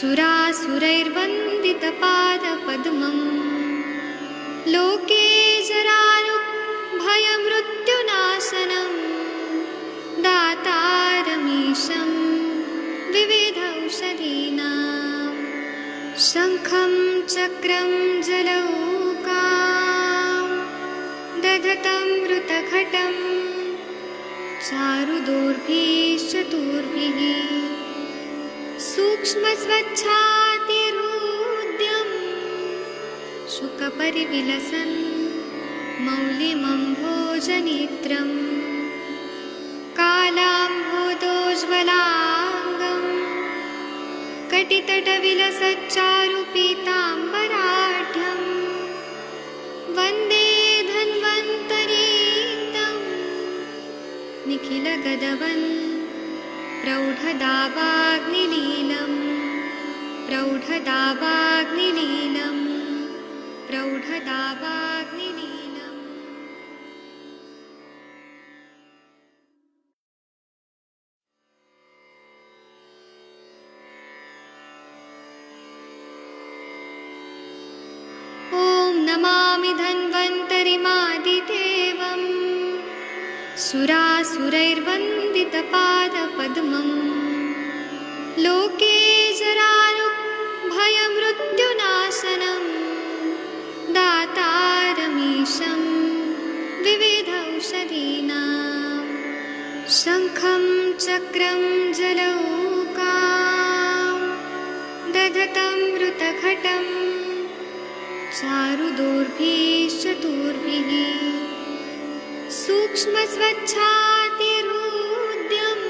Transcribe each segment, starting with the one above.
सुरासुरैर्वन्दितपादपद्मम् लोके जरारुभयमृत्युनाशनं दातारमीशं विविधौषधीनां शङ्खं चक्रं जलौकां दधतं मृतघटं चारुदोर्भिश्चतुर्भिः सूक्ष्मस्वच्छातिहृद्यं शुकपरिविलसन् मौलिमम्भोजनेत्रं कालाम्भोदोज्ज्वलाङ्गं कटितटविलसच्चारुपीताम्बराढ्यं वन्दे धन्वन्तरीतं निखिलगदवन् प्रौढदावाग्निलीलं प्रौढदावाग्निलीलं प्रौढदावाग्निलीलम्। ॐ नमामि धन्वन्तरिमादिदेवम् सुरासुरैर्वन्दितपादपद्मम् लोके जरारुभयमृत्युनाशनं दातारमीशं विविधौषधीनां शङ्खं चक्रं जलौकां दधतं मृतघटं चारुदोर्भिश्चतुर्भिः सूक्ष्मस्वच्छातिहृद्यं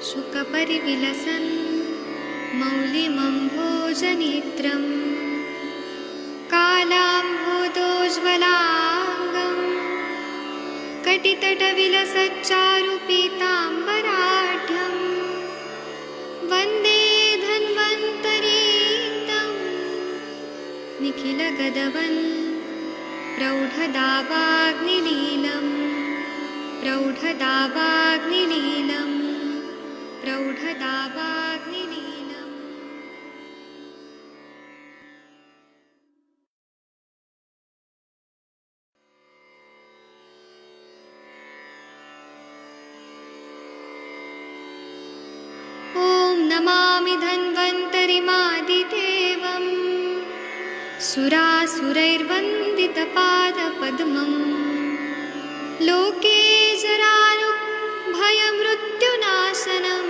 शुकपरिविलसन् मौलिमम्भोजनेत्रं कालाम्भोदोज्ज्वलाङ्गं कटितटविलसच्चारुपीताम्बराढ्यं वन्दे धन्वन्तरीतं निखिलगदवन् प्रौढदावाग्निलीलं प्रौढदावाग्निलीलं प्रौढदावाग्निलीलम्। ॐ नमामि धन्वन्तरिमादिदेवम् सुरासुरैर्वन्दितपादपद्मम् लोके जरारुभयमृत्युनाशनं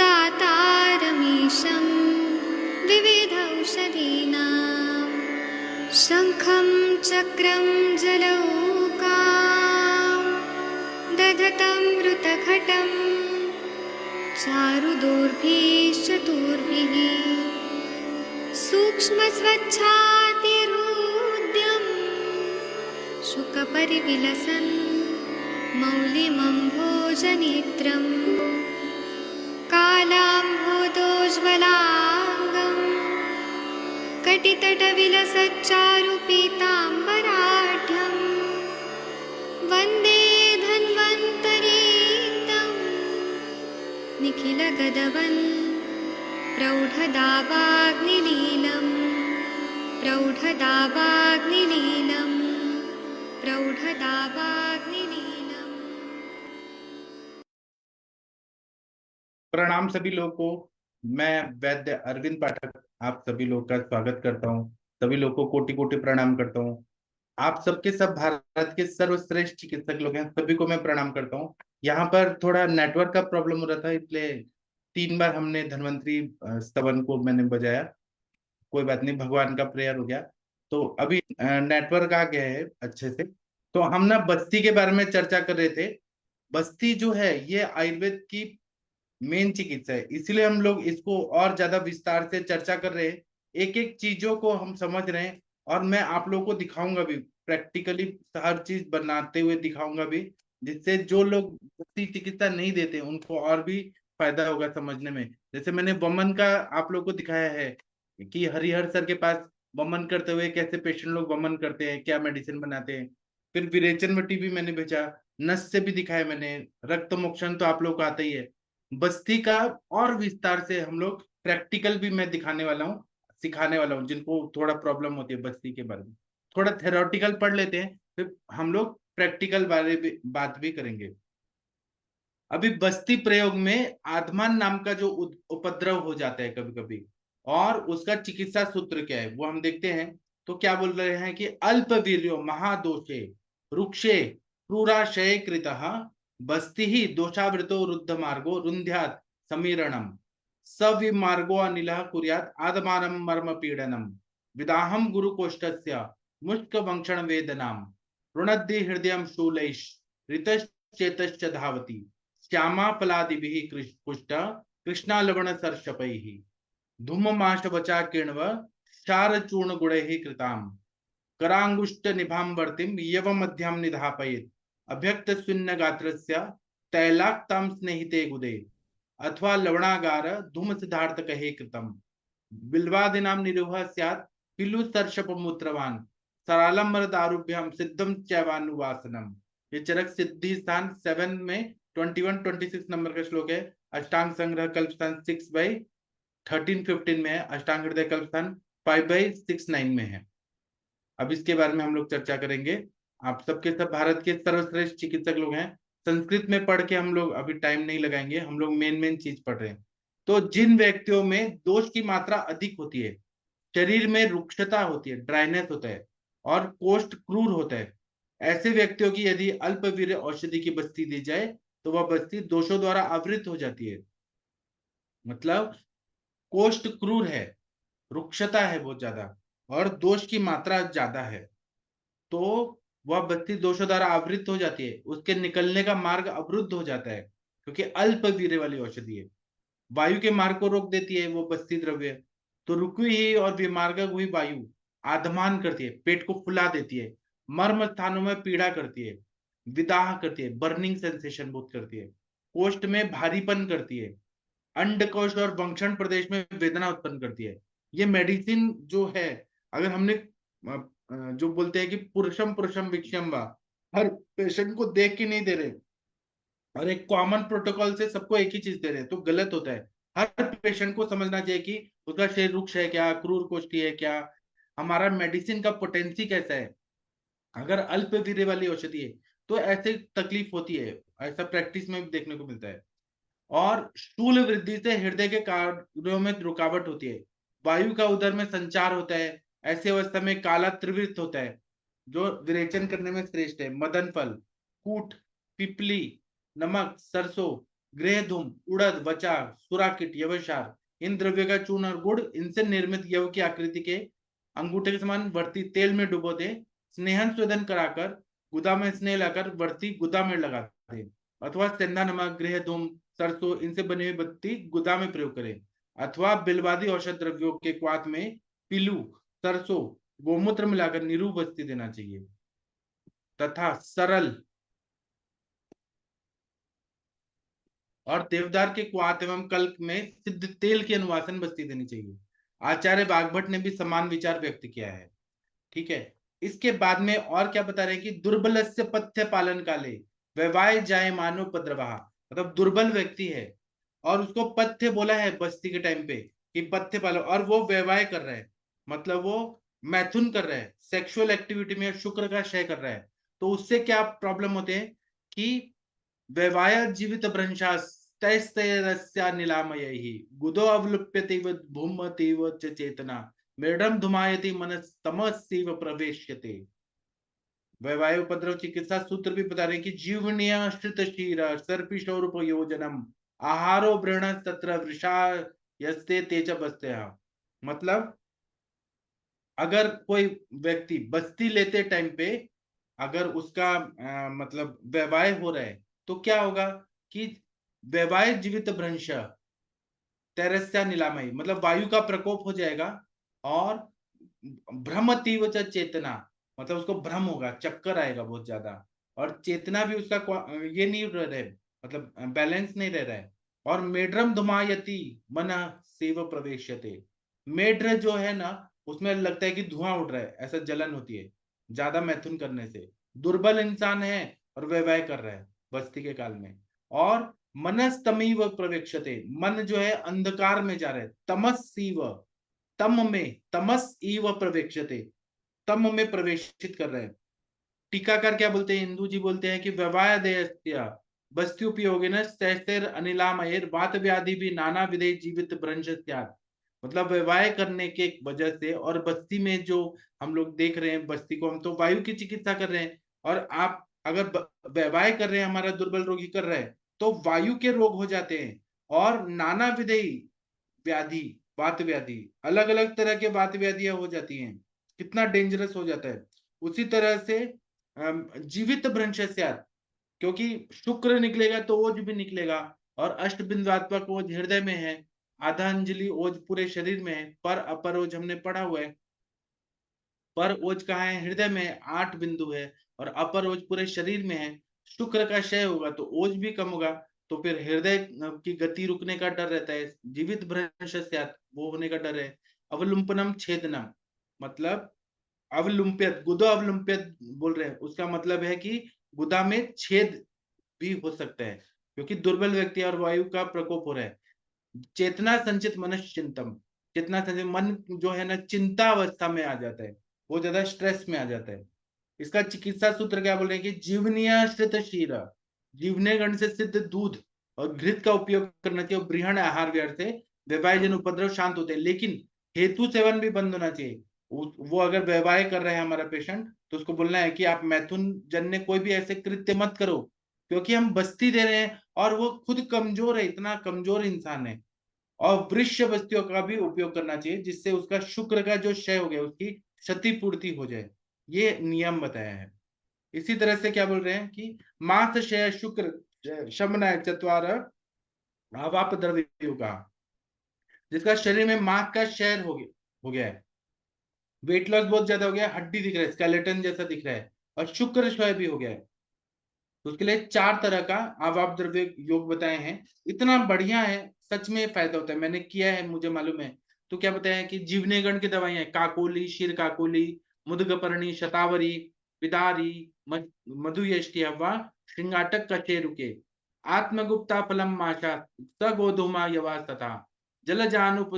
दातारमीशं विविधौषधीनां शङ्खं चक्रं जलौकां दधतं मृतघटं चारुदोर्भिश्चतुर्भिः सूक्ष्मस्वच्छातिहृद्यं शुकपरिविलसन् मौलिमम्भोजनेत्रं कालाम्भोदोज्ज्वलाङ्गं कटितटविलसच्चारुपीताम्बराढ्यं वन्दे धन्वन्तरीतं निखिलगदवन् प्रौढदावाग्निलीलं प्रौढदावाग्निलीलं प्रौढदावाग्निलीलम्। प्रणाम सभी लोगों को। मैं वैद्य अरविंद पाठक आप सभी लोग का स्वागत करता हूं। सभी लोगों को कोटि कोटि प्रणाम करता हूं। आप सबके सब भारत के सर्वश्रेष्ठ चिकित्सक लोग हैं, सभी को मैं प्रणाम करता हूं। यहाँ पर थोड़ा नेटवर्क का प्रॉब्लम हो रहा था, इसलिए 3 बार हमने धन्वंतरी स्तवन को मैंने बजाया। कोई बात नहीं, भगवान का प्रेयर हो गया। तो अभी नेटवर्क आ गया है अच्छे से। तो हम ना बस्ती के बारे में चर्चा कर रहे थे। बस्ती जो है ये आयुर्वेद की मेन चिकित्सा है, इसीलिए हम लोग इसको और ज्यादा विस्तार से चर्चा कर रहे हैं। एक एक चीजों को हम समझ रहे हैं और मैं आप लोगों को दिखाऊंगा भी, प्रैक्टिकली हर चीज बनाते हुए दिखाऊंगा भी, जिससे जो लोग बस्ती चिकित्सा नहीं देते उनको और भी फायदा होगा समझने में। जैसे मैंने वमन का आप लोग को दिखाया है कि हरिहर सर के पास वमन करते हुए कैसे पेशेंट लोग वमन करते हैं, क्या मेडिसिन बनाते हैं। फिर विरेचन वटी भी मैंने भेजा, नस से भी दिखाया मैंने, रक्त मोक्षण तो आप लोग को आता ही है। बस्ती का और विस्तार से हम लोग प्रैक्टिकल भी मैं दिखाने वाला हूँ, सिखाने वाला हूँ। जिनको थोड़ा प्रॉब्लम होती है बस्ती के बारे में, थोड़ा थेरोटिकल पढ़ लेते हैं, फिर हम लोग प्रैक्टिकल बारे भी बात भी करेंगे। अभी बस्ती प्रयोग में आत्मान नाम का जो उपद्रव हो जाता है कभी कभी, और उसका चिकित्सा सूत्र क्या है वो हम देखते हैं। तो क्या बोल रहे हैं कि अल्प वीर्यो महादोषे रुक्षे क्रूराशय कृतः बस्ति ही दोषावृतो रुद्ध मार्गो रुंध्यात समीरणम सविमार्गो अनिलः कुर्यात् आदमानं मर्म पीडनम विदाहम गुरुकोष्ठस्य मुष्क वंक्षण वेदनाम रुणद्धि हृदयं शूलैः ऋतश्चेतश्च धावति श्यामा पलादिभिः पुष्ट कृष्णालवण सर्षपैः धूममाश वचा किण्व क्षारचूर्ण गुणैः कृताम् करांगुष्ट निभांवर्तिम यव मध्यम निधापयेत् अभ्यक्त शून्य गात्रस्य तैलाक्तां स्नेहिते गुदे अथवा लवणागार धूम सिद्धार्थ कहे कृतम बिल्वादिनां निरुह स्यात् पिलु सर्षपमूत्रवान् सरालंबर दारुभ्यम सिद्धम चैवानुवासनम। ये चरक सिद्धि स्थान 7 में 21-26 नंबर का श्लोक है। अष्टांग संग्रह कल्प स्थान 6/13-15 में है। अष्टांग हृदय कल्प स्थान 5/6-9 में है। अब इसके बारे में हम लोग चर्चा करेंगे। आप सबके सब भारत के सर्वश्रेष्ठ चिकित्सक लोग हैं। संस्कृत में पढ़ के हम लोग अभी टाइम नहीं लगाएंगे, हम लोग मेन चीज पढ़ रहे हैं। तो जिन व्यक्तियों में दोष की मात्रा अधिक होती है, शरीर में रुक्षता होती है, ड्राइनेस होता है, और कोष्ठ क्रूर होता है, ऐसे व्यक्तियों की यदि अल्पवीर्य औषधि की बस्ती दी जाए तो वह बस्ती दोषों द्वारा आवृत हो जाती है। मतलब कोष्ठ क्रूर है, रुक्षता है बहुत ज्यादा, और दोष की मात्रा ज्यादा है, तो वह बस्ती दोषों द्वारा आवृत हो जाती है, उसके निकलने का मार्ग अवरुद्ध हो जाता है, क्योंकि अल्प वीर्य वाली औषधि है। वायु के मार्ग को रोक देती है वो बस्ती द्रव्य। तो रुकी हुई और विमार्गक हुई वायु आधमान करती है, पेट को फुला देती है, मर्म स्थानों में पीड़ा करती है, विदाह करती है, बर्निंग सेंसेशन बहुत करती है, कोष्ठ में भारीपन करती है, अंडकोश और वंक्षण प्रदेश में वेदना उत्पन्न करती है। ये मेडिसिन जो है, अगर हमने जो बोलते हैं कि पुरुषम पुरुषम विक्षम वा, हर पेशेंट को देख के नहीं दे रहे और एक कॉमन प्रोटोकॉल से सबको एक ही चीज दे रहे हैं, तो गलत होता है। हर पेशेंट को समझना चाहिए कि उसका शरीर रुक्ष है क्या, क्रूर कोष्ठी है क्या, हमारा मेडिसिन का पोटेंसी कैसा है। अगर अल्प वीर्य वाली औषधि है तो ऐसे तकलीफ होती है, ऐसा प्रैक्टिस में भी देखने को मिलता है। और स्थूल वृद्धि से हृदय के कार्यों में रुकावट होती है, वायु का उदर में संचार होता है, ऐसी अवस्था में काला त्रिवृत होता है जो विरेचन करने में श्रेष्ठ है। मदन फल, कूट, पिपली, नमक, सरसों, गृहधूम, उड़द, वचा, सुराकिट, यवसार, इन द्रव्य का चूर्ण और गुड़, इनसे निर्मित यव की आकृति के अंगूठे के समान वर्ती तेल में डुबो दे, स्नेहन स्वेदन कराकर गुदा में स्नेह लाकर वर्ती गुदा में लगा दे, अथवा सेंधा नमक, गृहधूम, सरसों, इनसे बनी हुई बत्ती गुदा में प्रयोग करें, अथवा बिलवादी औषध द्रव्यों के क्वाथ में पिलू, सरसों, गोमूत्र मिलाकर निरू बस्ती देना चाहिए। तथा सरल और देवदार के क्वाथ एवं कल्क में सिद्ध तेल की अनुवासन बस्ती देनी चाहिए। आचार्य बागभट्ट ने भी समान विचार व्यक्त किया है। ठीक है। इसके बाद में और क्या बता रहे हैं कि दुर्बल से पथ्य पालन काले वैवाय जाय मानो उपद्रवा, मतलब दुर्बल व्यक्ति है और उसको पथ्य बोला है बस्ती के टाइम पे कि पथ्य पालन, और वो वैवाय कर रहा है, मतलब वो मैथुन कर रहा है, सेक्सुअल एक्टिविटी में शुक्र का क्षय कर रहा है, तो उससे क्या प्रॉब्लम होते हैं कि वैवाय जीवित भ्रंशास्तैस्तैरस्या निलामयैः गुदो अवलुप्यते भूमतीव च चेतना मेढम धुमायति मनस्तमस्यैव प्रवेश्यते। वैवायु उपद्रव चिकित्सा सूत्र भी बता रहे हैं कि जीवनीय श्रित क्षीर सर्पिशोरुपयोजनम आहारो वृण तत्र वृषा यस्ते तेज बस्ते। मतलब अगर कोई व्यक्ति बस्ती लेते टाइम पे अगर उसका मतलब वैवाय हो रहा है तो क्या होगा कि वैवाय जीवित भ्रंश तैरस्या नीलामयी, मतलब वायु का प्रकोप हो जाएगा, और भ्रमतीव च चेतना, मतलब उसको भ्रम होगा, चक्कर आएगा बहुत ज्यादा, और चेतना भी उसका ये नहीं रह रहा है, मतलब बैलेंस नहीं रह रहा है। और मेढ्रम धुमायति मन सेव प्रवेश्यते, मेढ्र जो है ना उसमें लगता है कि धुआं उड़ रहा है, ऐसा जलन होती है ज्यादा मैथुन करने से। दुर्बल इंसान है और वैवाह कर रहा है बस्ती के काल में, और मनस्तमीव प्रवेक्षते, मन जो है अंधकार में जा रहा है, तमसीव, तम में, तमस इव प्रवेक्षते, तम में प्रवेशित कर रहे हैं। टीकाकार क्या बोलते हैं, हिंदू जी बोलते हैं कि व्यवायदयस्त्य बस्त्युपयोगिन सहस्र अनिलामयेर वात व्याधि भी नाना विधे जीवित भ्रंश स्यात्। मतलब व्यवसाय करने के वजह से, और बस्ती में जो हम लोग देख रहे हैं, बस्ती को हम तो वायु की चिकित्सा कर रहे हैं, और आप अगर व्यवसाय कर रहे हैं, हमारा दुर्बल रोगी कर रहे हैं, तो वायु के रोग हो जाते हैं, और नाना विधेयी व्याधि, वात व्याधि, अलग अलग तरह के वात व्याधियां हो जाती हैं, कितना डेंजरस हो जाता है। उसी तरह से जीवित भ्रंश, क्योंकि शुक्र निकलेगा तो ओज भी निकलेगा, और अष्ट बिंदुआत्मक ओज हृदय में है, आधा अंजलि ओज पूरे शरीर में है, पर अपर ओज हमने पढ़ा हुआ है, पर ओज कहाँ है, हृदय में है, 8 बिंदु है, और अपर ओज पूरे शरीर में है। शुक्र का क्षय होगा तो ओज भी कम होगा, तो फिर हृदय की गति रुकने का डर रहता है, जीवित भ्रंश वो होने का डर है। अवलुंपनम छेदनम, मतलब अवलुंपियत, गुदा अवलुंपियत बोल रहे हैं, उसका मतलब है कि गुदा में छेद भी हो सकता है, क्योंकि दुर्बल व्यक्ति और वायु का प्रकोप हो रहा है। चेतना संचित मनश्चिंतम, चेतना संचित मन जो है ना, चिंता अवस्था में आ जाता है, बहुत ज्यादा स्ट्रेस में आ जाता है। इसका चिकित्सा सूत्र क्या बोल रहे हैं कि जीवनीश्रित क्षीर, जीवने गण से सिद्ध दूध और घृत का उपयोग करना चाहिए, बृहण आहार व्यय से वैवाहिक उपद्रव शांत होते हैं, लेकिन हेतु सेवन भी बंद होना चाहिए। वो अगर वैवाहिक कर रहे हैं हमारा पेशेंट, तो उसको बोलना है कि आप मैथुन जन्य कोई भी ऐसे कृत्य मत करो, क्योंकि हम बस्ती दे रहे हैं, और वो खुद कमजोर है, इतना कमजोर इंसान है। और वृक्ष बस्तियों का भी उपयोग करना चाहिए, जिससे उसका शुक्र का जो क्षय हो गया उसकी क्षतिपूर्ति हो जाए, ये नियम बताया है। इसी तरह से क्या बोल रहे हैं कि मास क्षय शुक्र शमनाय चतवार अवाप द्रव्य का, जिसका शरीर में मास का क्षय हो गया है, वेट लॉस बहुत ज्यादा हो गया, हड्डी दिख रहा है, स्केलेटन जैसा दिख रहा है, और शुक्र क्षय भी हो गया है, तो उसके लिए 4 तरह का अवाप द्रव्य योग बताए हैं। इतना बढ़िया है, सच में फायदा होता है, मैंने किया है, मुझे मालूम है। तो क्या बताया है कि जीवनेगण की दवाइयां, काकोली, शीर काकोली, मुदगपर्णी, शतावरी, पिदारी, मधुयष्टि हवा, श्रृंगाटक कचेरुके, आत्मगुप्ता फलम माशा, सगोधुमा यवास तथा जलजानुप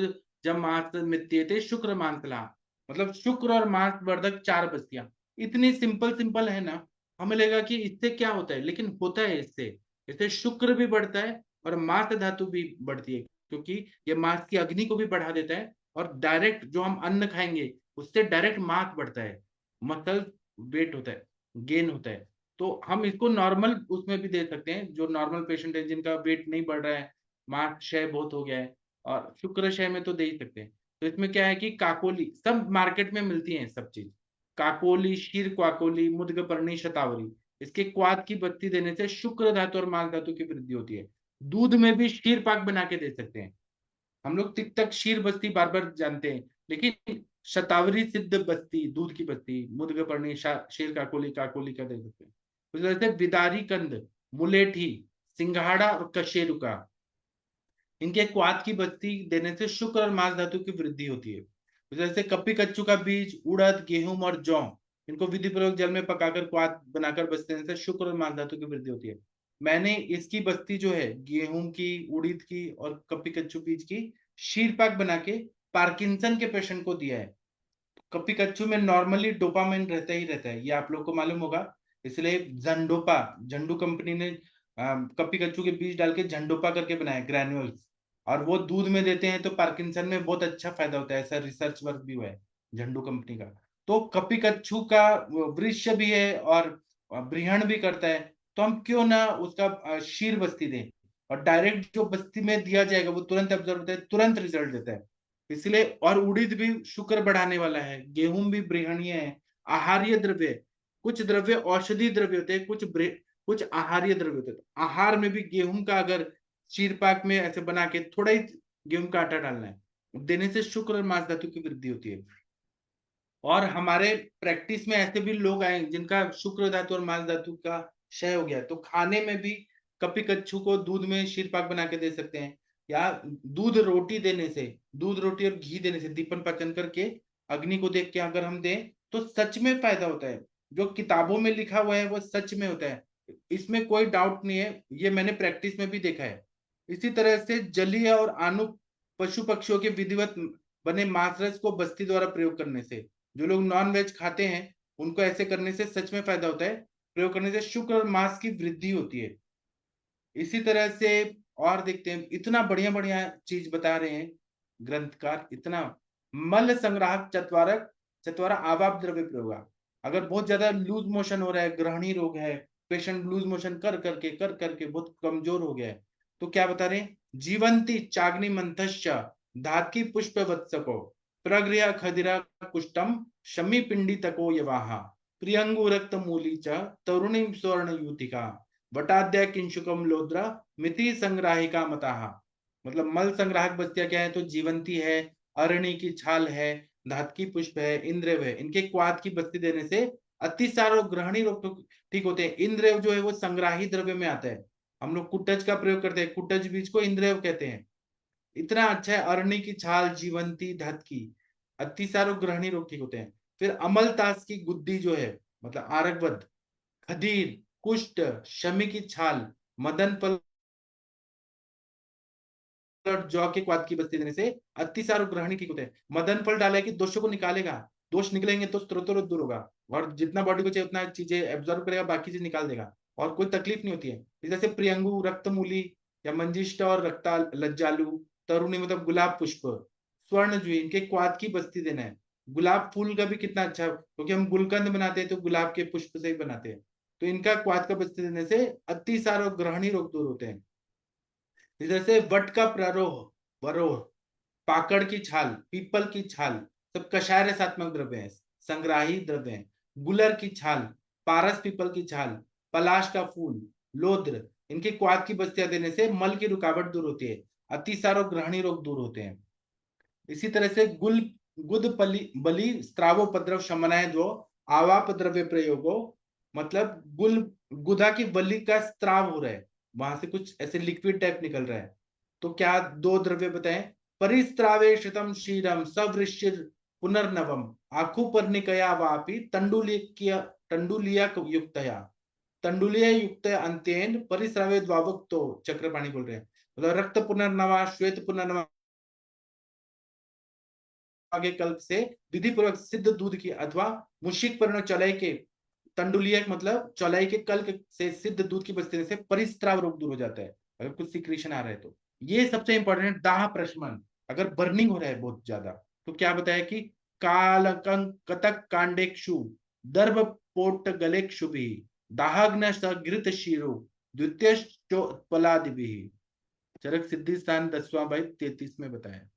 जमास मित्येते शुक्र मांसला। मतलब शुक्र और मांस वर्धक 4 बस्तियां, इतनी सिंपल सिंपल है ना, हमें लगेगा कि इससे क्या होता है, लेकिन होता है इससे। इससे शुक्र भी बढ़ता है, और मांस धातु भी बढ़ती है, क्योंकि ये मांस की अग्नि को भी बढ़ा देता है, और डायरेक्ट जो हम अन्न खाएंगे उससे डायरेक्ट मांस बढ़ता है, मसल वेट होता है, गेन होता है। तो हम इसको नॉर्मल उसमें भी दे सकते हैं, जो नॉर्मल पेशेंट है, जिनका वेट नहीं बढ़ रहा है, मांस क्षय बहुत हो गया है, और शुक्र क्षय में तो दे ही सकते हैं। तो इसमें क्या है कि काकोली सब मार्केट में मिलती है, सब चीज, काकोली, शीर क्वाकोली, मुदगपर्णी, शतावरी, इसके क्वाद की बत्ती देने से शुक्र धातु और माल धातु की वृद्धि होती है। दूध में भी शीर पाक बना के दे सकते हैं, हम लोग तिक तक शीर बस्ती बार बार जानते हैं, लेकिन शतावरी सिद्ध बस्ती, दूध की बस्ती, मुदगपर्णी, शीर काकोली, काकोली का दे सकते हैं। उस तरह से बिदारी कंद, मुलेठी, सिंघाड़ा और कशेरुका, इनके क्वाद की बत्ती देने से शुक्र और मांस धातु की वृद्धि होती है। जैसे कप्पी कच्चू का बीज, उड़द, गेहूं और जौ, इनको विधि पूर्वक जल में पकाकर क्वाद बनाकर बस्ती देने से शुक्र और मांस धातु की वृद्धि होती है। मैंने इसकी बस्ती जो है, गेहूं की, उड़द की और कप्पी कच्चू बीज की शीर पाक बना के पार्किंसन के पेशेंट को दिया है। कप्पी कच्चू में नॉर्मली डोपामाइन रहता ही रहता है, ये आप लोग को मालूम होगा, इसलिए झंडोपा, झंडू कंपनी ने कप्पी कच्चू के बीज डाल के झंडोपा करके बनाया ग्रैन्युअल्स, और वो दूध में देते हैं तो पार्किंसन में बहुत अच्छा फायदा होता है, ऐसा रिसर्च वर्क भी हुआ है झंडू कंपनी का। तो कप्पी कच्चू का वृक्ष भी है, और बृहण भी करता है, तो हम क्यों ना उसका शीर बस्ती दें, और डायरेक्ट जो बस्ती में दिया जाएगा वो तुरंत ऑब्जर्व होता है, तुरंत रिजल्ट देता है, इसलिए। और उड़द भी शुक्र बढ़ाने वाला है, गेहूं भी बृहणीय है, आहार्य द्रव्य, कुछ द्रव्य औषधि द्रव्य होते हैं, कुछ आहार्य द्रव्य होते हैं, तो आहार में भी गेहूं का अगर चीर पाक में ऐसे बना के थोड़ा ही गेहूं का आटा डालना है, देने से शुक्र और मांस धातु की वृद्धि होती है। और हमारे प्रैक्टिस में ऐसे भी लोग आए जिनका शुक्र धातु और मांस धातु का क्षय हो गया, तो खाने में भी कपी कच्छू को दूध में शीर पाक बना के दे सकते हैं, या दूध रोटी देने से, दूध रोटी और घी देने से दीपन पाचन करके अग्नि को देख के अगर हम दें तो सच में फायदा होता है, जो किताबों में लिखा हुआ है वो सच में होता है। इसमें कोई डाउट नहीं है, ये मैंने प्रैक्टिस में भी देखा है। इसी तरह से जलीय और आनु पशु पक्षियों के विधिवत बने मांस रस को बस्ती द्वारा प्रयोग करने से, जो लोग नॉन वेज खाते हैं उनको ऐसे करने से सच में फायदा होता है। प्रयोग करने से शुक्र और मांस की वृद्धि होती है। इसी तरह से और देखते हैं, इतना बढ़िया बढ़िया चीज बता रहे हैं ग्रंथकार, इतना। मल संग्राहक चत्वारक चत्वारा आवाप द्रव्य प्रयोग। अगर बहुत ज्यादा लूज मोशन हो रहा है, ग्रहणी रोग है, पेशेंट लूज मोशन कर करके बहुत कमजोर हो गया है, तो क्या बता रहे हैं, जीवंती चाग्नि मंथश्च धातकी पुष्प वत्सको प्रगृह खदिरा कुष्टम शमी पिंडी तको यवाहा प्रियंगु रक्त मूली च तरुणी स्वर्ण युतिका वटाद्या किंशुकम लोद्रा मिति संग्राहिका मताहा। मतलब मल संग्राहक बस्तियां क्या है, तो जीवंती है, अरणी की छाल है, धातकी पुष्प है, इंद्रेव है, इनके क्वाद की बस्ती देने से अतिसार और ग्रहणी रोग तो ठीक होते हैं। इंद्रेव जो है वो संग्राही द्रव्य में आता है। हम लोग कुटज का प्रयोग करते हैं, कुटज बीज को इंद्रेव कहते हैं। इतना अच्छा है, अरणी की छाल, जीवंती, धातकी, अतिसार और ग्रहणी रोग ठीक होते हैं। फिर अमलतास की गुद्दी जो है, मतलब आरकवद, खदीर, कुष्ठ, शमी की छाल, मदन फल और जौ के क्वाद की बस्ती देने से अतिसार और ग्रहणी ठीक होते हैं। मदन फल डाला है कि दोषों को निकालेगा, दोष निकलेंगे तो स्त्रोत्र दूर होगा, और जितना बॉडी को चाहिए उतना चीजें एब्जॉर्व करेगा, बाकी चीज निकाल देगा, और कोई तकलीफ नहीं होती है। जैसे प्रियंगु, रक्तमूली या मंजिष्ठा और रक्ता लज्जालु, तरुणी मतलब गुलाब पुष्प, स्वर्ण जुई, इनके क्वाद की बस्ती देना है। गुलाब फूल का भी कितना अच्छा, क्योंकि हम गुलकंद बनाते हैं तो गुलाब के पुष्प से ही बनाते हैं, तो इनका क्वाद का बस्ती देने से अतिसार और ग्रहणी रोग दूर होते हैं। जैसे वट का प्ररोह, वरोह, पाकड़ की छाल, पीपल की छाल, सब कषाय रसात्मक द्रव्य है, संग्राही द्रव्य है। गुलर की छाल, पारस पीपल की छाल, पलाश का फूल, लोद्र, इनके क्वाद की बस्तियां देने से मल की रुकावट दूर होती है, अतिसार और ग्रहणी रोग दूर होते हैं। इसी तरह से गुल गुद पली बलि स्त्रावोपद्रव शमनाय जो आवाप द्रव्य प्रयोगो, मतलब गुल गुदा की बलि का स्त्राव हो रहा है, वहां से कुछ ऐसे लिक्विड टाइप निकल रहा है, तो क्या दो द्रव्य बताएं, परिस्त्रावेशितम क्षीरम सवृश्चिर पुनर्नवम आखुपर्णिकया वापि तंडुलिया युक्तया तंडुलिया युक्त अंत्येन परिस्रावे द्वावक्तो, चक्रपाणी बोल रहे हैं, मतलब रक्त पुनर्नवा, श्वेत पुनर्नवा आगे कल्प से विधि पूर्वक सिद्ध दूध की अथवा मुशिक पर्ण चौलाई के, तंडुलिया मतलब चौलाई के कल्प से सिद्ध दूध की बस्ती से परिस्त्राव रोग दूर हो जाता है, अगर कुछ सिक्रीशन आ रहा है तो। ये सबसे इंपॉर्टेंट, दाह प्रशमन, अगर बर्निंग हो रहा है बहुत ज्यादा, तो क्या बताया कि कालकं कतक कांडेक्षु दर्भ पोट गलेक्षु भी दाहग्न सघृत शिरो द्वितीय चोत्पलादि, चरक सिद्धि स्थान 10वां बाई 33 में बताया।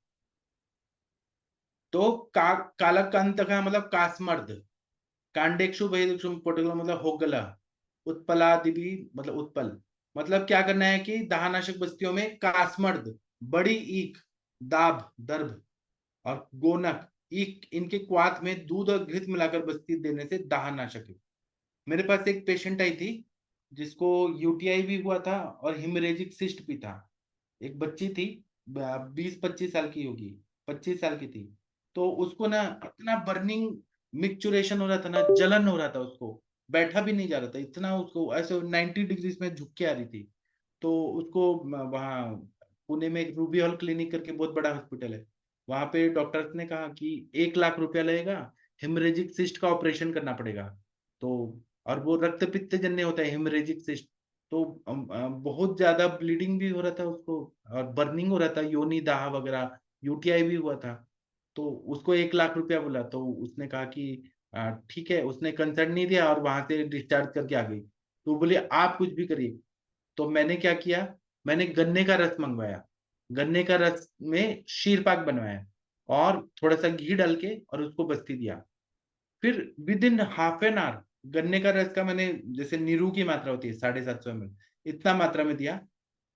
तो कालकांत का मतलब कास्मर्द, कांडेक्षु बहिर्क्षु पोटगल मतलब होगला, उत्पलादि भी मतलब उत्पल, मतलब क्या करना है कि दाहनाशक बस्तियों में कास्मर्द, बड़ी ईख, दाभ दर्भ और गोनक ईख, इनके क्वाथ में दूध और घृत मिलाकर बस्ती देने से दाहनाशक है। मेरे पास एक पेशेंट आई थी जिसको यूटीआई भी हुआ था और हिमरेजिक सिस्ट भी था। एक बच्ची थी, 20-25 साल की होगी, 25 साल की थी। तो उसको ना इतना बर्निंग मिक्चुरेशन हो रहा था ना, जलन हो रहा था, उसको बैठा भी नहीं जा रहा था, इतना उसको ऐसे 90 डिग्री में झुक के आ रही थी। तो उसको वहाँ पुणे में एक रूबी हॉल क्लिनिक करके बहुत बड़ा हॉस्पिटल है, वहां पे डॉक्टर्स ने कहा कि 1 लाख रुपया लगेगा, हेमरेजिक सिस्ट का ऑपरेशन करना पड़ेगा। तो और वो रक्त पित्त जन्य होता है हेमरेजिक सिस्ट, तो बहुत ज्यादा ब्लीडिंग भी हो रहा था उसको, और बर्निंग हो रहा था, योनि दाह वगैरह, यूटीआई भी हुआ था। तो उसको 1 लाख रुपया बोला, तो उसने कहा कि ठीक है, उसने कंसर्न नहीं दिया और वहां से डिस्चार्ज करके आ गई। तो बोले आप कुछ भी करिए। तो मैंने क्या किया, मैंने गन्ने का रस मंगवाया, गन्ने का रस में शीर पाक बनवाया और थोड़ा सा घी डाल के और उसको बस्ती दिया। फिर with in half an hour, गन्ने का रस का मैंने, जैसे नीरू की मात्रा होती है 750 ml, इतना मात्रा में दिया,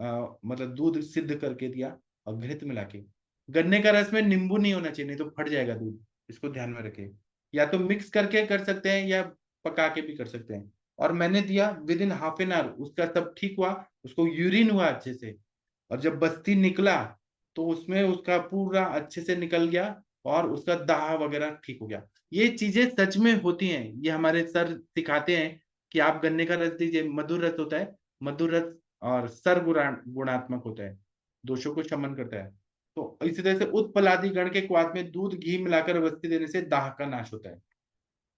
मतलब दूध सिद्ध करके दिया और घृत मिला के। गन्ने का रस में नींबू नहीं होना चाहिए, नहीं तो फट जाएगा दूध, इसको ध्यान में रखें। या तो मिक्स करके कर सकते हैं या पका के भी कर सकते हैं। और मैंने दिया, with in half an hour उसका सब ठीक हुआ, उसको यूरिन हुआ अच्छे से, और जब बस्ती निकला तो उसमें उसका पूरा अच्छे से निकल गया और उसका दाह वगैरह ठीक हो गया। ये चीजें सच में होती हैं, ये हमारे सर सिखाते हैं। कि आप गन्ने का रस दीजिए, मधुर रस होता है, मधुर रस और गुणात्मक होता है, दोषों को शमन करता है। तो इसी तरह से उत्पलादि गण के क्वाथ में दूध घी मिलाकर बस्ती देने से दाह का नाश होता है।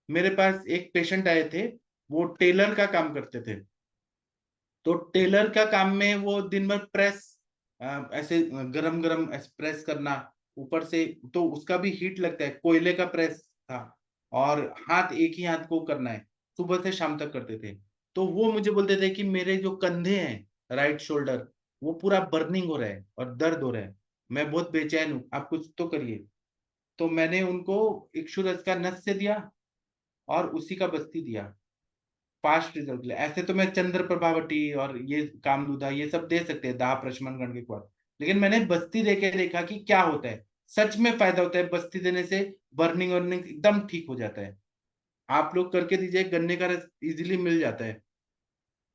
मेरे पास एक पेशेंट आए थे, वो टेलर का काम करते थे। तो टेलर का काम में वो दिन भर प्रेस, ऐसे गरम गरम प्रेस करना ऊपर से, तो उसका भी हीट लगता है, कोयले का प्रेस था, और हाथ एक ही हाथ को करना है, सुबह से शाम तक करते थे। तो वो मुझे बोलते थे कि मेरे जो कंधे हैं, राइट शोल्डर, वो पूरा बर्निंग हो रहा है और दर्द हो रहा है, मैं बहुत बेचैन हूँ, आप कुछ तो करिए। तो मैंने उनको इक्षुरस का नस्य दिया और उसी का बस्ती दिया, फास्ट रिजल्ट के लिए। ऐसे तो मैं चंद्र प्रभावटी और ये कामदूधा ये सब दे सकते हैं, दाह प्रशमन गण के क्वाथ, लेकिन मैंने बस्ती देके देखा कि क्या होता है, सच में फायदा होता है बस्ती देने से, बर्निंग वर्निंग एकदम ठीक हो जाता है। आप लोग करके दीजिए, गन्ने का रस इजीली मिल जाता है।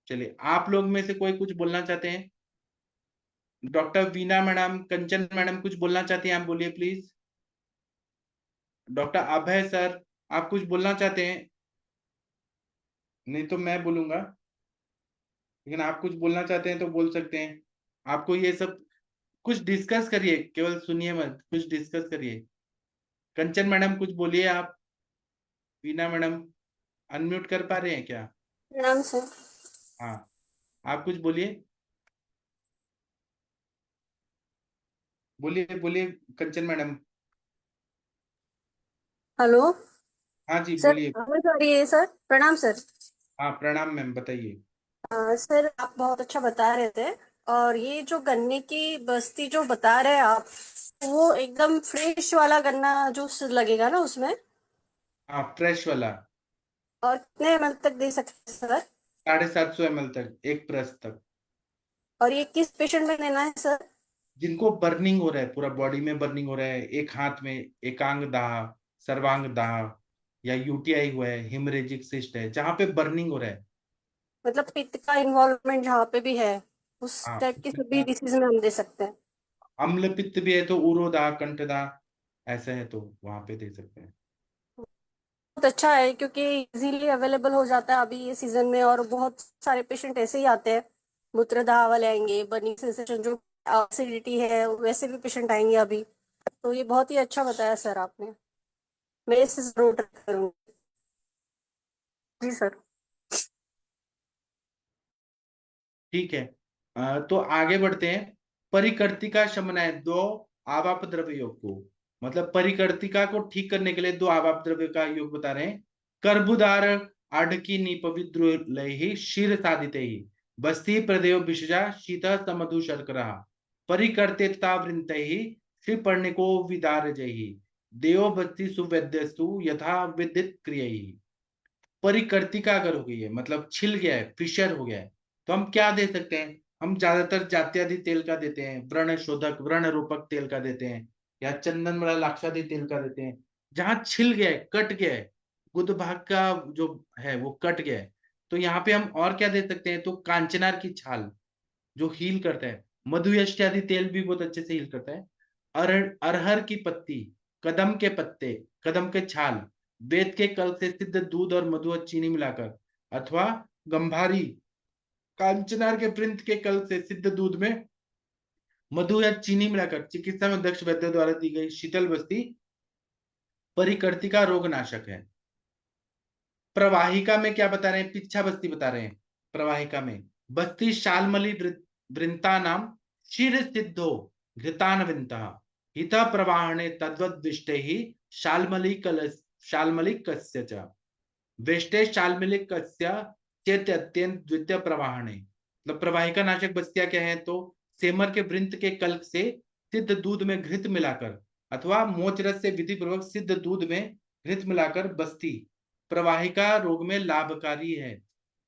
चलिए, आप लोग में से कोई कुछ बोलना चाहते हैं? डॉक्टर वीना मैडम, कंचन मैडम कुछ बोलना चाहती हैं, आप बोलिए प्लीज। डॉक्टर अभय सर, आप कुछ बोलना चाहते हैं? नहीं तो मैं बोलूंगा, लेकिन आप कुछ बोलना चाहते हैं तो बोल सकते हैं। आपको ये सब कुछ डिस्कस करिए, केवल सुनिए मत, कुछ डिस्कस करिए। कंचन मैडम कुछ बोलिए आप। वीना मैडम अनम्यूट कर पा रहे हैं क्या? प्रणाम सर। हाँ, आप कुछ बोलिए, बोलिए बोलिए कंचन मैडम। हेलो हाँ जी सर, बोलिए। आवाज आ रही है सर? प्रणाम सर। हाँ प्रणाम मैम, बताइए। सर आप बहुत अच्छा बता रहे थे। और ये जो गन्ने की बस्ती जो बता रहे हैं आप, वो एकदम फ्रेश वाला गन्ना जूस लगेगा ना उसमें? हाँ फ्रेश वाला। और कितने एमएल तक दे सकते हैं सर? 750 ml तक, एक प्रेस तक। और ये किस पेशेंट में देना है सर? जिनको बर्निंग हो रहा है, पूरा बॉडी में बर्निंग हो रहा है, एक हाथ में एकांग दाह, सर्वांग दाह, या यूटीआई हुआ है, हिमरेजिक सिस्ट है, जहां पे बर्निंग हो रहा है। मतलब पित्त का इन्वॉल्वमेंट जहाँ पे भी है, उस हाँ, टाइप की सभी डिसीज में हम दे सकते हैं। अम्ल पित्त भी है तो उरोदा कंठदा, ऐसा है तो वहां पे दे सकते हैं। बहुत अच्छा है क्योंकि इजीली अवेलेबल हो जाता है अभी ये सीजन में, और बहुत सारे पेशेंट ऐसे ही आते हैं, मूत्रदाह वाले आएंगे, बर्निंग सेंसेशन जो एसिडिटी है वैसे भी पेशेंट आएंगे अभी। तो ये बहुत ही अच्छा बताया सर आपने, मैं इसे जरूर ट्राई करूंगी। जी सर। ठीक है, तो आगे बढ़ते हैं। परिकर्तिका शमनाय, दो आवाप द्रव्य योग को, मतलब परिकर्तिका को ठीक करने के लिए दो आवाप द्रव्य का योग बता रहे हैं। कर्बुदार आढ़की निपविद्रुलैहि क्षीर साधिते ही बस्ती प्रदेव विषजा शीत समधु शर्करा परिकर्तेता वृंतैहि श्रीपर्णिको विदारजैहि देव बस्ती सुवैद्यस्तु यथा विदित क्रियैहि। परिकर्तिका अगर हो गई है, मतलब छिल गया है, फिशर हो गया है, तो हम क्या दे सकते हैं? हम ज्यादातर जात्यादि तेल का देते हैं, व्रण शोधक व्रण रूपक तेल का देते हैं, या चंदन बड़ा लाक्षादि तेल का देते हैं। जहां छिल गया है, कट गया है, गुद भाग का जो है वो कट गया है, तो यहाँ पे हम और क्या दे सकते हैं? तो कांचनार की छाल जो हील करता है, मधुयष्टि आदि तेल भी बहुत अच्छे से हील करता है। अरहर की पत्ती, कदम के पत्ते, कदम के छाल, वेद के कल से सिद्ध दूध और मधु और चीनी मिलाकर, अथवा गंभारी कांचनार के वृंत के कल से सिद्ध दूध में मधु या चीनी मिलाकर चिकित्सा में दक्ष वैद्य द्वारा दी गई शीतल बस्ती परिकर्तिका रोग नाशक है। प्रवाहिका में क्या बता रहे हैं? पिच्छा बस्ती बता रहे हैं। प्रवाहिका में बस्ती शालमली वृंता नाम क्षीर सिद्धो घृतान विंता हित प्रवाहणे तद्वद्विष्टे ही शालमलिकस्य च वेष्टे शालमलिकस्य चेत अत्यंत द्वितीय प्रवाहणे। मतलब प्रवाहिका नाशक बस्तियां क्या है? तो सेमर के वृंत के कल्क से सिद्ध दूध में घृत मिलाकर, अथवा मोचरस से विधि पूर्वक सिद्ध दूध में घृत मिलाकर बस्ती प्रवाहिका रोग में लाभकारी है।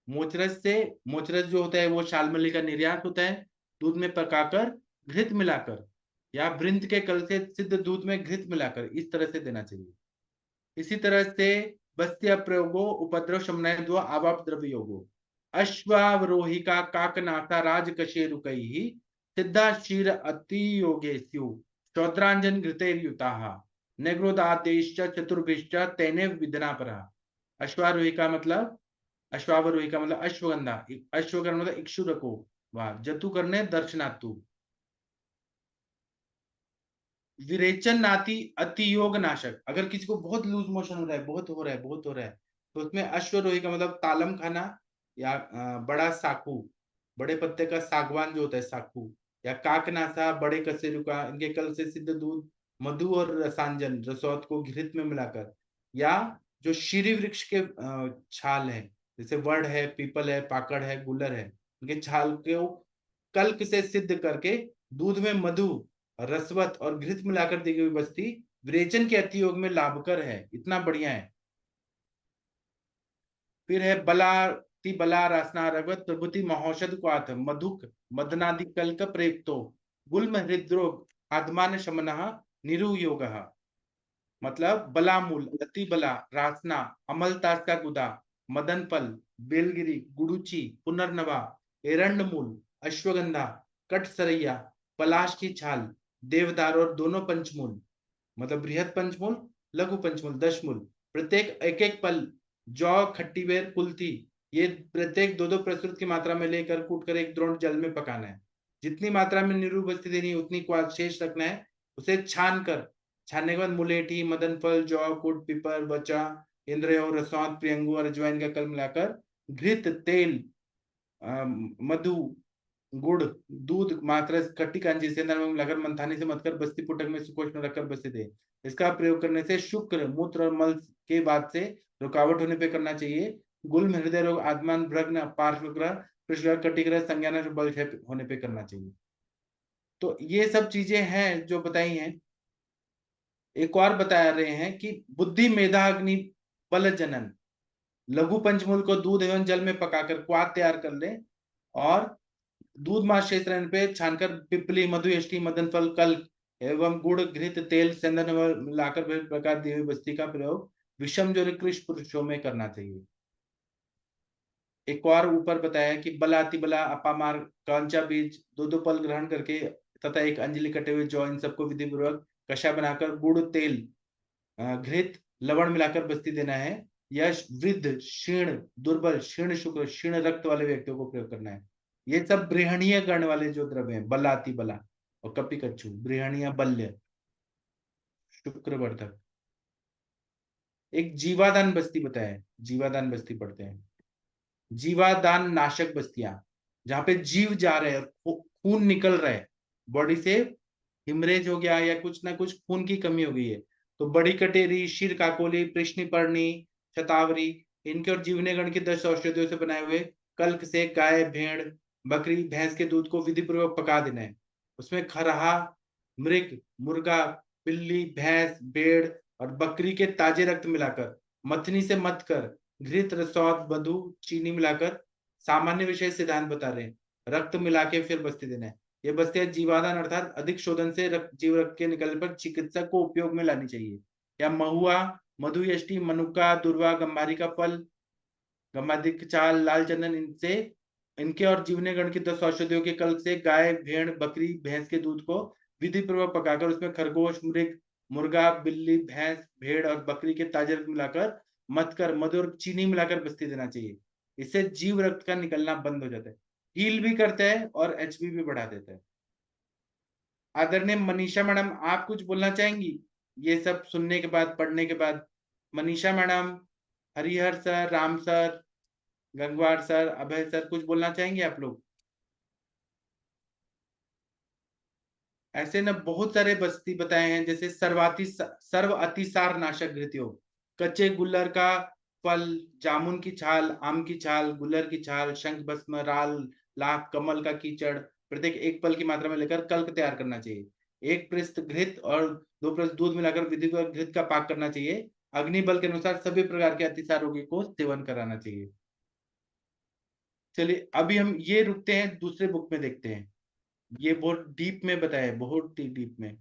मोचरस से, मोचरस जो होता है वो शालमली का निर्यात होता है, दूध में पकाकर घृत मिलाकर, या वृंत के कल से सिद्ध दूध में घृत मिलाकर, इस तरह से देना चाहिए। इसी तरह से बस्त्य प्रयोगो उपद्रव शमनाय दो आवाप द्रव्य योगो अश्वावरोहिका काकनाथा राजकशेरुकैः सिद्धा क्षीर अति योगेस्यु शौद्रांजन घृतैर्युताः नेग्रोदातेश्च चतुर्भिश्च तेने विदना परा। अश्वारोहिका मतलब अश्वावरोही का मतलब अश्वगंधा, अश्वगंधा मतलब इक्षु रखो, वाह। जतु करने दर्शनातु। विरेचन नाति अति योग नाशक, अगर किसी को बहुत लूज मोशन हो रहा है, बहुत हो रहा है, बहुत हो रहा है, तो उसमें अश्वरोही का मतलब तालम खाना, या बड़ा साखू, बड़े पत्ते का सागवान जो होता है साखू, या काकनासा, बड़े कसेरु का, इनके कल से सिद्ध दूध, मधु और रसांजन रसौत को घृत में मिलाकर, या जो शीरी वृक्ष के छाल है, जैसे वड है, पीपल है, पाकड़ है, गुलर है, इनके छाल को कल्क से सिद्ध करके दूध में मधु, रसवत और घृत मिलाकर दी गई बस्ती विरेचन के अति योग में लाभकर है, इतना बढ़िया है। फिर है बलाति बला रासना रगत प्रभुति महौषध क्वाथ मधुक मदनादि कल्क प्रेप्तो गुल्म हृद्रोग आत्मान शमन निरुयोग। मतलब बलामूल, अति बला, रासना, अमलतास का गुदा, मदनपल, बेलगिरी, गुडुची, पुनर्नवा, एरंडमूल, अश्वगंधा, कटसरैया, पलाश की छाल, देवदार और दोनों पंचमूल, मतलब बृहद पंचमूल, लघु पंचमूल, दशमूल, प्रत्येक एक एक पल, जौ, खट्टी बेर, कुल्थी, ये प्रत्येक दो दो प्रस्तुत की मात्रा में लेकर कूटकर एक द्रोण जल में पकाना है। जितनी मात्रा में नीरू बस्ती देनी है उतनी क्वाथ शेष रखना है। उसे छान कर, छानने के बाद मुलेठी, मदन फल, जौ, कुट, पीपर, बचा, इंद्रयो, रसौंत, प्रियंगू और अजवाइन का कल मिलाकर घृत, तेल, मधु, गुड़, दूध मात्रा खट्टी कांजी से नरम मिलाकर मंथानी से मथकर बस्ती पुटक में सुकोष में रखकर बस्ती दे। इसका प्रयोग करने से शुक्र, मूत्र और मल के बाद से रुकावट होने पे करना चाहिए। गुल्म, हृदय रोग, आत्मान, भ्रग्न, पार्श्वग्रह, कृष्ण, कटिग्रह, संज्ञान बल होने पे करना चाहिए। तो ये सब चीजें हैं जो बताई हैं। एक और बता रहे हैं कि बुद्धि, मेधा, अग्नि, बल, जनन, लघु पंचमूल को दूध एवं जल में पकाकर क्वाथ तैयार कर ले, और दूध मास शेष रहने पे छानकर पिपली, मधु, यष्टि, मदन फल, कल्क एवं गुड़, घृत, तेल, चंदन मिलाकर विभिन्न प्रकार दी हुई बस्ती का प्रयोग विषम जो निकृष्ट पुरुषों में करना चाहिए। एक और ऊपर बताया कि बलाति बला, अपामार, कांचा बीज, दो दो पल ग्रहण करके तथा एक अंजलि कटे हुए जौ, इन सबको विधि पूर्वक कषाय बनाकर गुड़, तेल, घृत, लवण मिलाकर बस्ती देना है। यह वृद्ध, क्षीण, दुर्बल, क्षीण शुक्र, क्षीण रक्त वाले व्यक्तियों को प्रयोग करना है। ये सब बृहणीय गण वाले जो द्रव्य हैं, बलाति बला और कपि कच्छू, बृहणीय बल्य, शुक्रवर्धक। एक जीवादान बस्ती बताया, जीवादान बस्ती पढ़ते हैं। जीवादान नाशक बस्तियां, जहां पे जीव जा रहे हैं, खून निकल रहा है बॉडी से, हिमरेज हो गया या कुछ ना कुछ खून की कमी हो गई है, तो बड़ी कटेरी, शीर काकोली, कृष्णिपर्णी, शतावरी, इनके और जीवने गण की 10 औषधियों से बनाए हुए कल्क से गाय, भेड़, बकरी, भैंस के दूध को विधि पूर्वक पका देना है। उसमें खरहा, मृग, मुर्गा, बिल्ली, भैंस, भेड़ और बकरी के ताजे रक्त मिलाकर मथनी से मथ कर घृत, रसौत, मधु, चीनी मिलाकर, सामान्य विषय सिद्धांत बता रहे हैं, रक्त मिला के फिर बस्ती देना है। ये बस्तियां जीवादान अर्थात अधिक शोधन से जीव रक्त के निकलने पर चिकित्सक को उपयोग में लानी चाहिए। या महुआ, मधु, यष्टि, मनुका, दुर्वा, गंभारी का फल, गंभाधिक चाल, लाल चंदन, इनसे इनके और जीवने गण की 10 औषधियों के कल्प से गाय, भेड़, बकरी, भैंस के दूध को विधि पूर्वक पकाकर उसमें खरगोश, मृग, मुर्गा, बिल्ली, भैंस, भेड़ और बकरी के ताजे रक्त मिलाकर मथ कर मधु और चीनी मिलाकर बस्ती देना चाहिए। इससे जीव रक्त का निकलना बंद हो जाता है, हील भी करता है और एचबी भी बढ़ा देता है। आदरणीय मनीषा मैडम, आप कुछ बोलना चाहेंगी ये सब सुनने के बाद, पढ़ने के बाद? Manisha madam, Harihar sir, Ram sir, Gangwar sir, Abhay sir, कुछ बोलना चाहेंगे आप लोग? ऐसे ना बहुत सारे बस्ती बताए हैं, जैसे सर्व अतिसार नाशक घृतयोग, कच्चे गुल्लर का फल, जामुन की छाल, आम की छाल, गुल्लर की छाल, शंख भस्म, राल, लाख, कमल का कीचड़, प्रत्येक एक पल की मात्रा में लेकर कल्क तैयार करना चाहिए। एक पृष्ठ घृत और 2 पृष्ठ दूध मिलाकर विधिवत घृत का पाक करना चाहिए। अग्नि बल के अनुसार सभी प्रकार के अतिसार रोगी को सेवन कराना चाहिए। चलिए अभी हम ये रुकते हैं, दूसरे बुक में देखते हैं। ये बहुत डीप में बताया है, बहुत ही डीप में।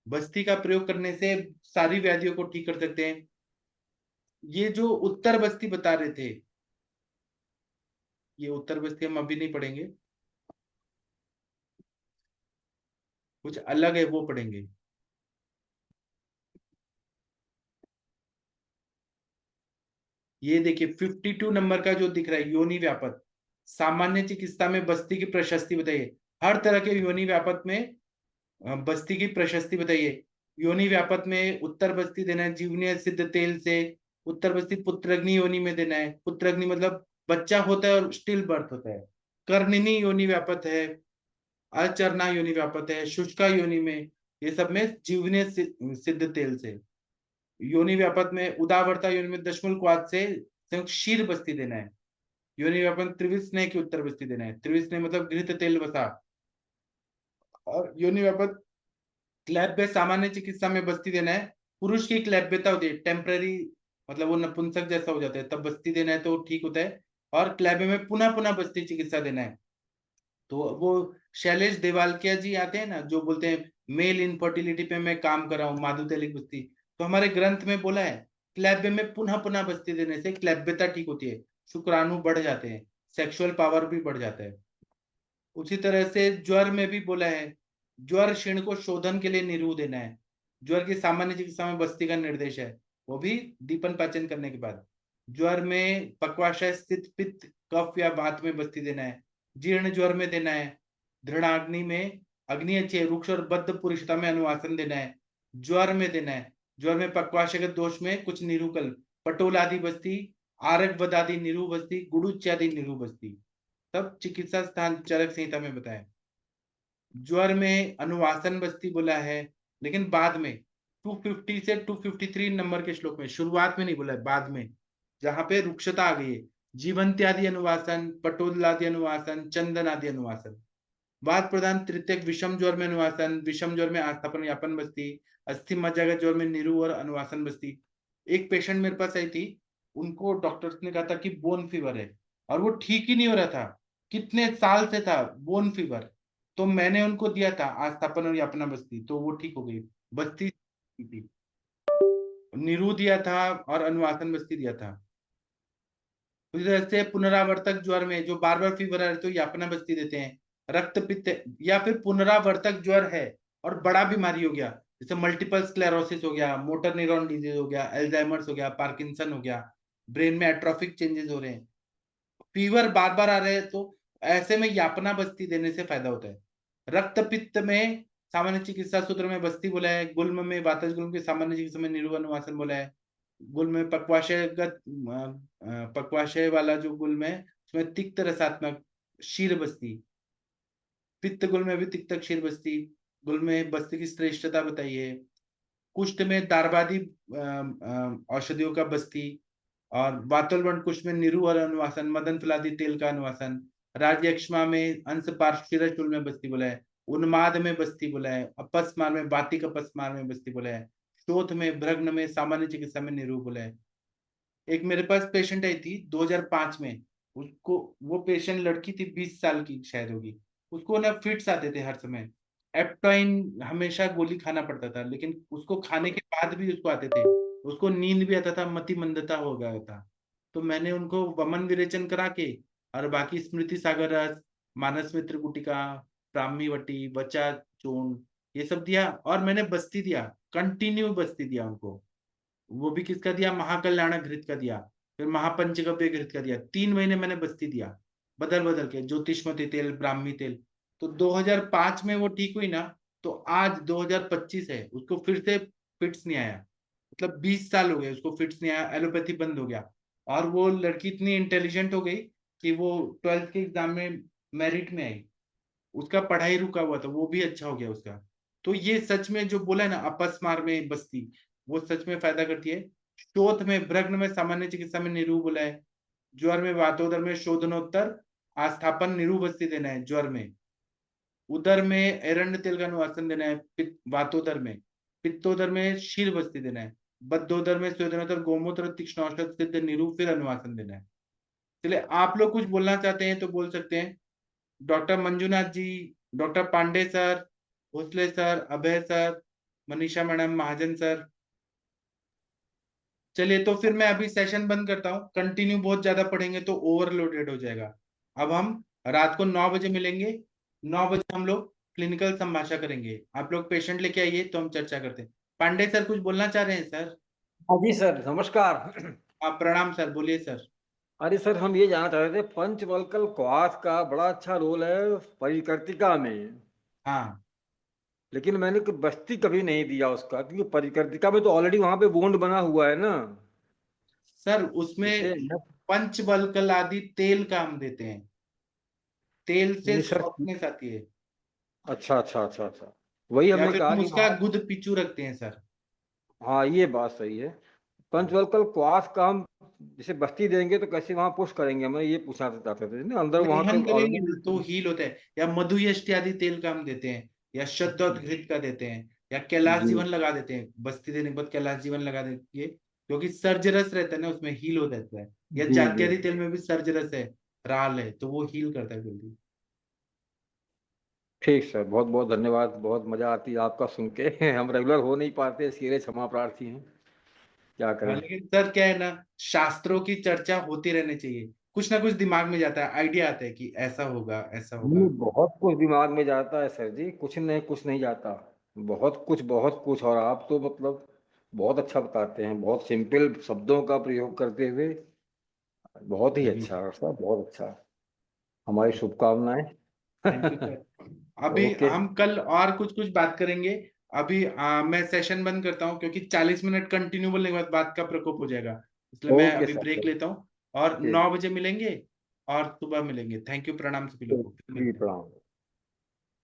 बस्ती का प्रयोग करने से सारी व्याधियों को ठीक कर सकते हैं। ये जो उत्तर बस्ती बता रहे थे, ये उत्तर बस्ती हम अभी नहीं पढ़ेंगे, कुछ अलग है वो पढ़ेंगे। ये देखिए 52 नंबर का जो दिख रहा है योनि व्यापक, सामान्य चिकित्सा में बस्ती की प्रशस्ति बताइए। हर तरह के योनि व्यापक में बस्ती की प्रशस्ति बताइए। योनि व्यापक में उत्तर बस्ती देना है जीवनीय सिद्ध तेल से, उत्तर बस्ती पुत्रग्नि योनि में देना है। पुत्रग्नि मतलब बच्चा होता है और स्टिल बर्थ होता है। कर्णिनी योनि व्यापक है, अचरना योनि व्यापक है, शुष्का योनि में, ये सब में जीवनीय सिद्ध तेल से। योनि व्यापक में उदावरता योनि में दशमूल क्वाथ से संयुक्त शीर बस्ती देना है। योनि व्यापक त्रिविस्नय की उत्तर बस्ती देना है। त्रिविस्नय मतलब घृत तेल वसा। और योनि व्यापक क्लैब्य सामान्य चिकित्सा में बस्ती देना है। पुरुष की क्लैब्यता होती है टेम्पररी, मतलब वो नपुंसक जैसा हो जाता है तब बस्ती देना है तो ठीक होता है। और क्लैब्य में पुनः पुनः बस्ती चिकित्सा देना है। तो वो शैलेश देवालकिया जी आते हैं ना जो बोलते हैं मेल इनफर्टिलिटी पे मैं काम कर रहा हूँ माधुतैलिक बस्ती, तो हमारे ग्रंथ में बोला है क्लैब्य में पुनः पुनः बस्ती देने से क्लैब्यता ठीक होती है, शुक्राणु बढ़ जाते हैं, सेक्सुअल पावर भी बढ़ जाता है। उसी तरह से ज्वर में भी बोला है ज्वर क्षीण को शोधन के लिए निरू देना है। ज्वर की सामान्य चिकित्सा में बस्ती का निर्देश है, वो भी दीपन पाचन करने के बाद। ज्वर में पक्वाशय स्थित पित्त कफ या वात में बस्ती देना है। जीर्ण ज्वर में देना है। दृढ़ाग्नि में अग्नि अच्छी है, रुक्ष और बद्ध पुरुषता में अनुवासन देना है। ज्वर में देना है। ज्वर में पक्वाशय दोष में कुछ निरूकल पटोल आदि बस्ती, आरक वध आदि निरू बस्ती, गुड़ुच आदि निरू बस्ती, तब चिकित्सा स्थान चरक संहिता में बताया। ज्वर में अनुवासन बस्ती बोला है, लेकिन बाद में 250 से 253 नंबर के श्लोक में, शुरुआत में नहीं बोला है, बाद में, जहां पे रुक्षता आ गई है। जीवंत्यादि अनुवासन, पटोदलादि अनुवासन, चंदन आदि अनुवासन। वात प्रधान तृतीयक विषम ज्वर में अनुवासन, विषम ज्वर में आस्थापन यापन बस्ती, अस्थि मज्जागत ज्वर में निरू और अनुवासन बस्ती। एक पेशेंट मेरे पास आई थी, उनको डॉक्टर्स ने कहा था कि बोन फीवर है और वो ठीक ही नहीं हो रहा था, कितने साल से था बोन फीवर। तो मैंने उनको दिया था आस्थापन और यापना बस्ती, तो वो ठीक हो गई बस्ती थी। निरू दिया था और अनुवासन बस्ती दिया था। उसी तरह से पुनरावर्तक ज्वर में जो बार बार फीवर आ रहे तो यापना बस्ती देते हैं। रक्त पित्त या फिर पुनरावर्तक ज्वर है और बड़ा बीमारी हो गया, जैसे मल्टीपल स्क्लेरोसिस हो गया, मोटर न्यूरॉन डिजीज हो गया, एल्जाइमर्स हो गया, पार्किंसन हो गया, ब्रेन में एट्रोफिक चेंजेस हो रहे हैं, फीवर बार बार आ रहे हैं, तो ऐसे में यापना बस्ती देने से फायदा होता है। रक्त पित्त में सामान्य चिकित्सा सूत्र में बस्ती बोला है। गुल्म में वातज गुल्म के सामान्य चिकित्सा में निरू अनुवासन बोला है। गुल्म में पक्वाशयगत पक्वाशय वाला जो गुल्म है उसमें तिक्त रसात्मक क्षीर बस्ती। पित्त गुल्म में भी तिक्त क्षीर बस्ती। गुल्म में बस्ती की श्रेष्ठता बताइए। कुष्ठ में दारवादी औषधियों का बस्ती। और वातलवर्ण कुष्ठ में निरू और अनुवासन, मदन फलादी तेल का अनुवासन। राज्यक्षमा में अंश पार्श्वशूल में बस्ती बोला है। उन्माद में बस्ती बोला है। अपस्मार में बातिक अपस्मार में बस्ती बोला है। शोथ में भ्रग्न में सामान्य चिकित्सा में निरू बोला है। एक मेरे पास पेशेंट आई थी 2005 में, उसको, वो पेशेंट लड़की थी 20 साल की शायद होगी, उसको ना फिट्स आते थे हर समय, एप्टाइन हमेशा गोली खाना पड़ता था, लेकिन उसको खाने के बाद भी उसको आते थे, उसको नींद भी आता था, मति मंदता हो गया था। तो मैंने उनको वमन विरेचन करा के और बाकी स्मृति सागर रस, मानस मित्र गुटिका, ब्राह्मी वटी, वचा चूर्ण, ये सब दिया और मैंने बस्ती दिया, कंटिन्यू बस्ती दिया उनको। वो भी किसका दिया, महाकल्याण घृत का दिया, फिर महापंचगव्य घृत का दिया। 3 महीने मैंने बस्ती दिया बदल बदल के, ज्योतिषमती तेल, ब्राह्मी तेल। तो 2005 में वो ठीक हुई ना, तो आज 2025 है, उसको फिर से फिट्स नहीं आया। मतलब 20 साल हो गए उसको फिट्स नहीं आया, एलोपैथी बंद हो गया। और वो लड़की इतनी इंटेलिजेंट हो गई कि वो 12th के एग्जाम में मेरिट में आई, उसका पढ़ाई रुका हुआ था वो भी अच्छा हो गया उसका। तो ये सच में जो बोला है ना अपस्मार में बस्ती, वो सच में फायदा करती है। शोथ में भ्रग्न में सामान्य चिकित्सा में निरू बोला है। ज्वर में वातोदर में शोधनोत्तर आस्थापन निरू बस्ती देना है ज्वर में। उदर में एरंड तेल का अनुवासन देना है वातोदर में। पित्तोदर में शीर बस्ती देना है। बद्धोदर में स्वेदनोत्तर गोमूत्र तीक्ष्ण औषध सिद्ध निरू फिर अनुवासन देना है। चलिए आप लोग कुछ बोलना चाहते हैं तो बोल सकते हैं। Doctor Manjunath ji, doctor Pandey sir, Bhosle sir, Abhay sir, Manisha madam, Mahajan sir. चलिए तो फिर मैं अभी सेशन बंद करता हूँ, कंटिन्यू बहुत ज्यादा पढ़ेंगे तो ओवरलोडेड हो जाएगा। अब हम रात को 9 बजे मिलेंगे, 9 बजे हम लोग क्लिनिकल संभाषा करेंगे। आप लोग पेशेंट लेके आइए तो हम चर्चा करते हैं। पांडे सर कुछ बोलना चाह रहे हैं सर? हाँ जी सर, नमस्कार। हाँ प्रणाम सर, बोलिए सर। अरे सर, हम ये जानना चाह रहे थे, पंचवल्कल क्वाथ का बड़ा अच्छा रोल है परिकर्तिका में, हाँ लेकिन मैंने बस्ती कभी नहीं दिया उसका, क्योंकि परिकर्तिका में तो ऑलरेडी वहां पे बॉन्ड बना हुआ है ना। सर, उसमें इसे पंचबलकल आदि तेल का हम देते हैं, तेल से नहीं सर। सॉफ्टनेस आती है। अच्छा अच्छा अच्छा अच्छा, वही या हमने फिर कहा हम कि उसका वहाँ। गुद पिचू रखते हैं सर। हाँ, ये बात सही है। पंचवल्कल क्वाथ का हम जैसे बस्ती देंगे तो कैसे वहां पुश करेंगे, मैं ये पूछना चाहते थे ना, अंदर नहीं, वहां हम तो करेंगे ना तो ऑलरेडी। हील होता है। या मधुयष्टि आदि तेल का हम देते हैं, या शतोद्घृत का देते हैं, या कैलाश जी जीवन लगा देते हैं। बस्ती देने के बाद कैलाश जीवन लगा देंगे, क्योंकि सर्जरस रहता है ना उसमें, हील हो जाता है। या जी जी। जात्यरी तेल में भी सर्जरस है, राल है, तो वो हील करता है जल्दी। ठीक सर, बहुत बहुत धन्यवाद, बहुत मजा आती है आपका सुन के। हम रेगुलर हो नहीं पाते, इसके लिए क्षमा प्रार्थी हैं, क्या हाँ, करें। लेकिन सर क्या है ना, शास्त्रों की चर्चा होती रहनी चाहिए। कुछ ना कुछ दिमाग में जाता है, आइडिया आता है कि ऐसा होगा ऐसा नहीं, होगा। बहुत कुछ दिमाग में जाता है सर जी, कुछ नहीं जाता। बहुत कुछ, और आप तो मतलब बहुत अच्छा बताते हैं, बहुत सिंपल शब्दों का प्रयोग करते हुए। बहुत ही चलिए, अच्छा सर, बहुत अच्छा। हमारी शुभकामनाएं। Thank you sir. अभी ओके। हम कल और कुछ कुछ बात करेंगे। अभी मैं सेशन बंद करता हूँ, क्योंकि 40 मिनट कंटिन्यू बोलने के बाद बात का प्रकोप हो जाएगा। इसलिए मैं ओके अभी सर। ब्रेक लेता हूँ, और ठीक 9 बजे मिलेंगे और सुबह मिलेंगे। थैंक यू, प्रणाम सभी लोगों को, फिर जी, मिलते हैं। प्रणाम।